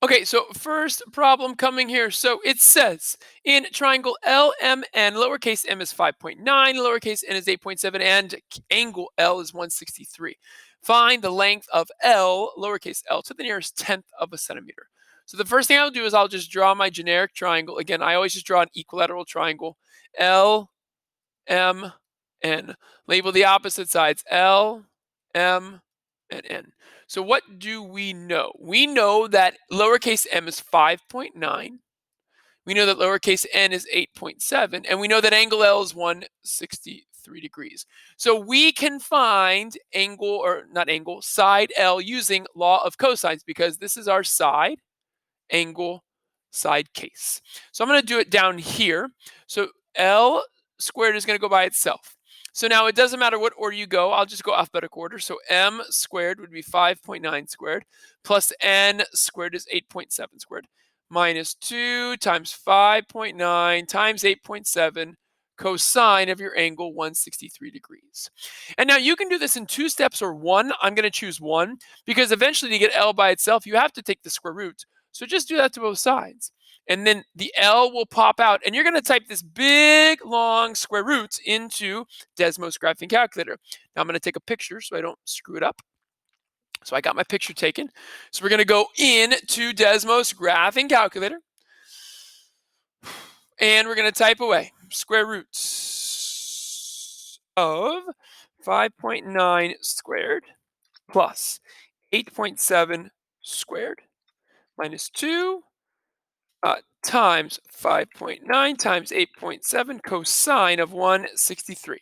Okay, so first problem coming here. So it says in triangle LMN, lowercase m is 5.9, lowercase n is 8.7, and angle L is 163. Find the length of L, lowercase l, to the nearest tenth of a centimeter. So the first thing I'll do is I'll just draw my generic triangle. Again, I always just draw an equilateral triangle. L, M, N. Label the opposite sides L, M, and N. So what do we know? We know that lowercase m is 5.9. We know that lowercase n is 8.7. And we know that angle L is 163 degrees. So we can find angle, or not angle, side L using law of cosines because this is our side, angle, side case. So I'm going to do it down here. So L squared is going to go by itself. So now it doesn't matter what order you go. I'll just go alphabetical order. So m squared would be 5.9 squared plus n squared is 8.7 squared minus 2 times 5.9 times 8.7 cosine of your angle 163 degrees. And now you can do this in 2 steps or 1. I'm going to choose 1 because eventually to get L by itself, you have to take the square root. So just do that to both sides. And then the L will pop out, and you're going to type this big, long square root into Desmos graphing calculator. Now I'm going to take a picture so I don't screw it up. So I got my picture taken. So we're going to go into Desmos graphing calculator, and we're going to type away square roots of 5.9 squared plus 8.7 squared minus 2 times 5.9 times 8.7 cosine of 163.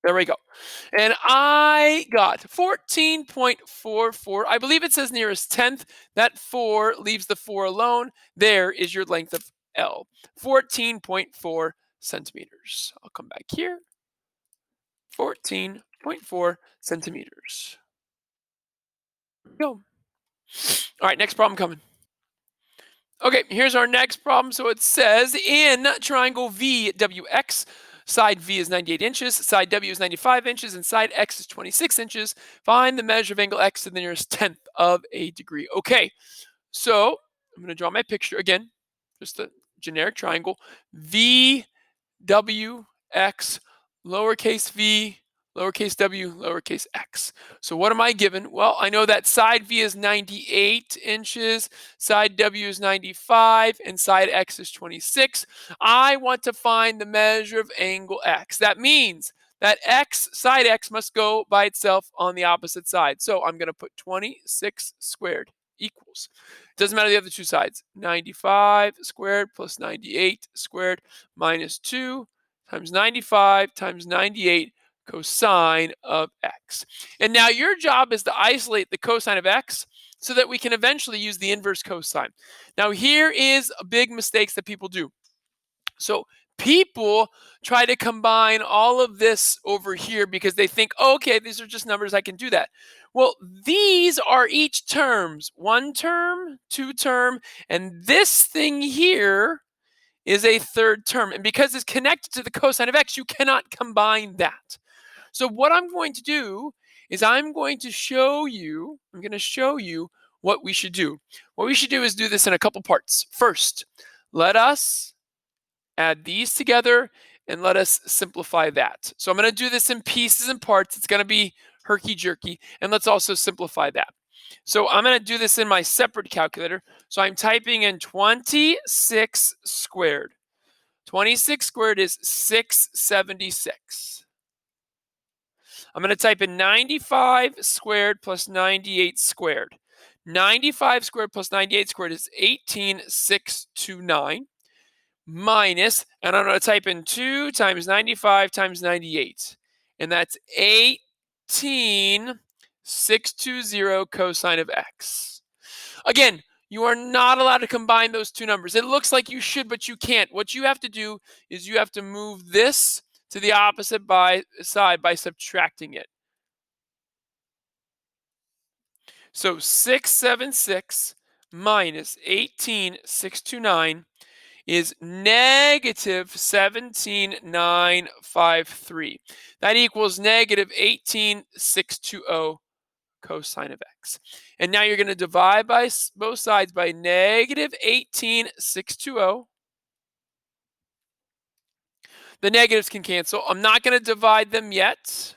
There we go. And I got 14.44. I believe it says nearest tenth. That 4 leaves the 4 alone. There is your length of L, 14.4 centimeters. I'll come back here. 14.4 centimeters. Go. All right, next problem coming. Okay, here's our next problem. So it says in triangle VWX, side V is 98 inches, side W is 95 inches, and side X is 26 inches. Find the measure of angle X to the nearest tenth of a degree. Okay, so I'm going to draw my picture again, just a generic triangle. VWX, lowercase v, lowercase w, lowercase x. So what am I given? Well, I know that side v is 98 inches, side w is 95, and side x is 26. I want to find the measure of angle x. That means that side x must go by itself on the opposite side. So I'm going to put 26 squared equals. Doesn't matter the other two sides. 95 squared plus 98 squared minus 2 times 95 times 98 cosine of x. And now your job is to isolate the cosine of x so that we can eventually use the inverse cosine. Now here is a big mistakes that people do. So people try to combine all of this over here because they think, oh, okay, these are just numbers, I can do that. Well, these are each terms, 1 term, 2 term, and this thing here is a 3rd term. And because it's connected to the cosine of x, you cannot combine that. So what I'm going to do is I'm going to show you what we should do. What we should do is do this in a couple parts. First, let us add these together and let us simplify that. So I'm going to do this in pieces and parts. It's going to be herky-jerky, and let's also simplify that. So I'm going to do this in my separate calculator. So I'm typing in 26 squared. 26 squared is 676. I'm going to type in 95 squared plus 98 squared. 95 squared plus 98 squared is 18,629 minus, and I'm going to type in 2 times 95 times 98. And that's 18,620 cosine of x. Again, you are not allowed to combine those two numbers. It looks like you should, but you can't. What you have to do is you have to move this to the opposite side by subtracting it. So 676 minus 18,629 is negative 17,953. That equals negative 18,620 cosine of x. And now you're going to divide by both sides by negative 18,620. The negatives can cancel. I'm not going to divide them yet.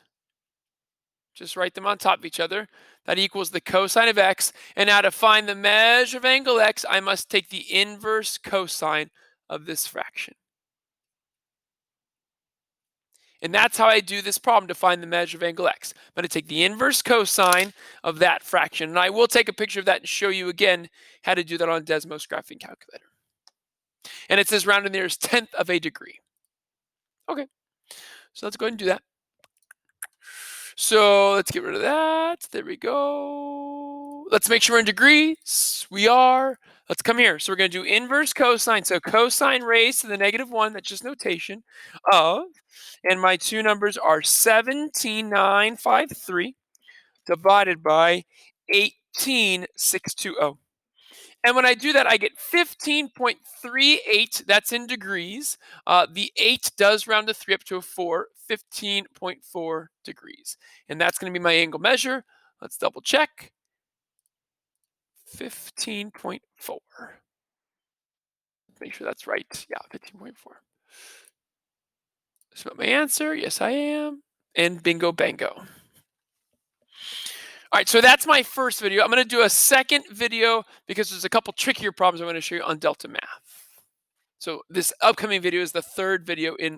Just write them on top of each other. That equals the cosine of x. And now to find the measure of angle x, I must take the inverse cosine of this fraction. And that's how I do this problem to find the measure of angle x. I'm going to take the inverse cosine of that fraction. And I will take a picture of that and show you again how to do that on a Desmos graphing calculator. And it says round to the nearest tenth of a degree. Okay, so let's go ahead and do that. So let's get rid of that. There we go. Let's make sure we're in degrees. We are. Let's come here. So we're going to do inverse cosine. So cosine raised to the -1, that's just notation, of, and my two numbers are 17,953 divided by 18,620. And when I do that, I get 15.38. That's in degrees. The 8 does round to 3 up to a 4, 15.4 degrees. And that's going to be my angle measure. Let's double check. 15.4. Make sure that's right. Yeah, 15.4. Is that my answer? Yes, I am. And bingo, bango. All right, so that's my first video. I'm going to do a second video because there's a couple trickier problems I want to show you on delta math. So this upcoming video is the third video in